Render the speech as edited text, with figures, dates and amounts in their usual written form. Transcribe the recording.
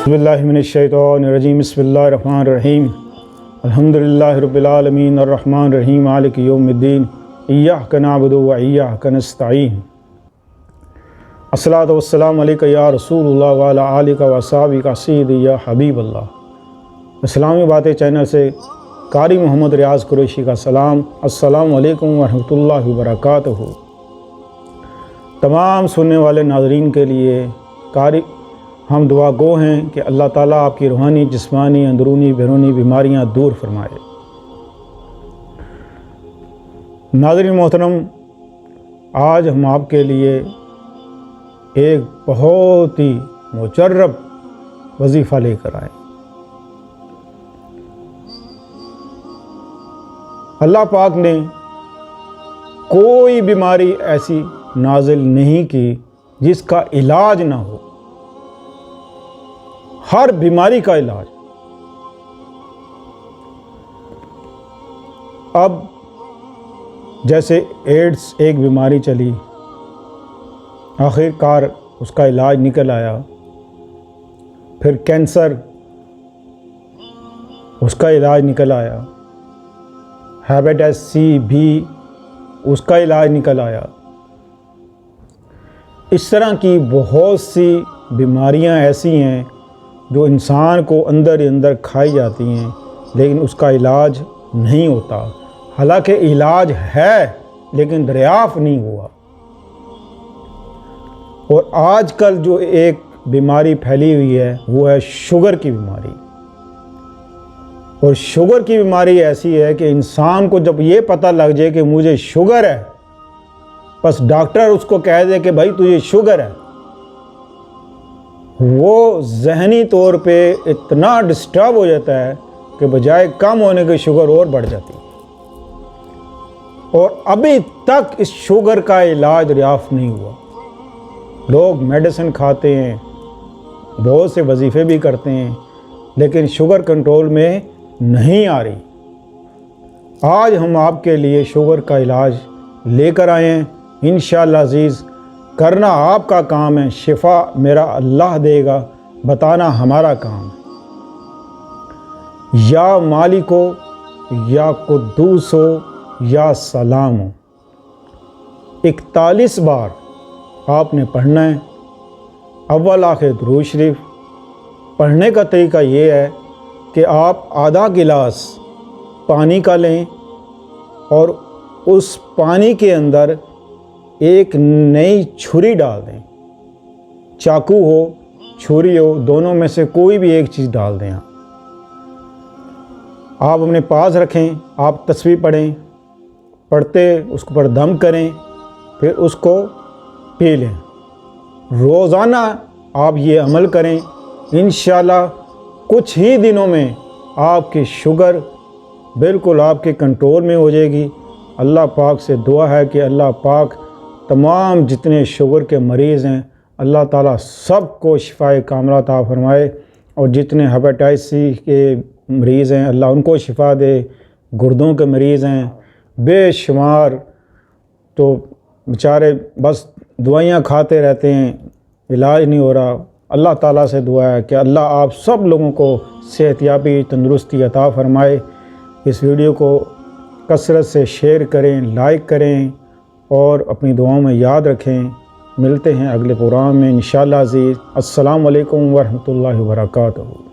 बिस्मिल्लाहि मिनश्शैतानिर्रजीम बिस्मिल्लाहिर्रहमानिर्रहीम अल्हम्दुलिल्लाहि रब्बिल आलमीन अर्रहमानिर्रहीम मालिकि यौमिद्दीन इय्याका नअबुदु व इय्याका नस्तईन अस्सलातु वस्सलामु अलैका या रसूलुल्लाह व अला आलिका व अस्हाबिका सय्यदी या हबीबल्लाह। इस्लामी बातें चैनल से कारी मोहम्मद रियाज़ कुरैशी का सलाम। अस्सलामु अलैकुम व रहमतुल्लाहि व बरकातुहू। तमाम सुनने वाले नाज़रीन के लिए कारी हम दुआ गो हैं कि अल्लाह ताला आपकी रूहानी, जिस्मानी, अंदरूनी, बैरूनी बीमारियां दूर फरमाए। नाज़रीन मोहतरम, आज हम आपके लिए एक बहुत ही मुजर्रब वजीफ़ा लेकर आए। अल्लाह पाक ने कोई बीमारी ऐसी नाजिल नहीं की जिसका इलाज ना हो। हर बीमारी का इलाज। अब जैसे एड्स एक बीमारी चली, आखिरकार उसका इलाज निकल आया। फिर कैंसर, उसका इलाज निकल आया। हेपेटाइटिस सी भी, उसका इलाज निकल आया। इस तरह की बहुत सी बीमारियां ऐसी हैं जो इंसान को अंदर ही अंदर खाई जाती हैं, लेकिन उसका इलाज नहीं होता। हालांकि इलाज है लेकिन दरियाफ़्त नहीं हुआ। और आजकल जो एक बीमारी फैली हुई है वो है शुगर की बीमारी। और शुगर की बीमारी ऐसी है कि इंसान को जब ये पता लग जाए कि मुझे शुगर है, बस डॉक्टर उसको कह दे कि भाई तुझे शुगर है, वो ज़हनी तौर पे इतना डिस्टर्ब हो जाता है कि बजाय कम होने की शुगर और बढ़ जाती है। और अभी तक इस शुगर का इलाज दरियाफ़्त नहीं हुआ। लोग मेडिसिन खाते हैं, बहुत से वजीफ़े भी करते हैं, लेकिन शुगर कंट्रोल में नहीं आ रही। आज हम आपके लिए शुगर का इलाज लेकर आए हैं। इंशाअल्लाह अज़ीज़, करना आपका काम है, शिफा मेरा अल्लाह देगा, बताना हमारा काम है। या मालिको या कुद्दूसो या सलामो, 41 बार आपने पढ़ना है। अव्वल आखिर दुरूद शरीफ। पढ़ने का तरीका ये है कि आप आधा गिलास पानी का लें और उस पानी के अंदर एक नई छुरी डाल दें। चाकू हो, छुरी हो, दोनों में से कोई भी एक चीज़ डाल दें। आप अपने पास रखें, आप तस्बीह पढ़ें, पढ़ते उसको पर दम करें, फिर उसको पी लें। रोज़ाना आप ये अमल करें। इंशाअल्लाह कुछ ही दिनों में आपकी शुगर बिल्कुल आपके कंट्रोल में हो जाएगी। अल्लाह पाक से दुआ है कि अल्लाह पाक तमाम जितने शुगर के मरीज़ हैं, अल्लाह ताला सबको शिफाए कामला अता फरमाए। और जितने हेपेटाइटिस सी के मरीज़ हैं, अल्लाह उनको शिफा दे। गुर्दों के मरीज़ हैं बेशुमार, तो बेचारे बस दवाइयाँ खाते रहते हैं, इलाज नहीं हो रहा। अल्लाह ताला से दुआ है कि अल्लाह आप सब लोगों को सेहतयाबी, तंदुरुस्ती अता फरमाए। इस वीडियो को कसरत से शेयर करें, लाइक करें और अपनी दुआओं में याद रखें। मिलते हैं अगले प्रोग्राम में इंशाअल्लाह अज़ीज़। अस्सलामु अलैकुम व रहमतुल्लाहि व बरकातुहू।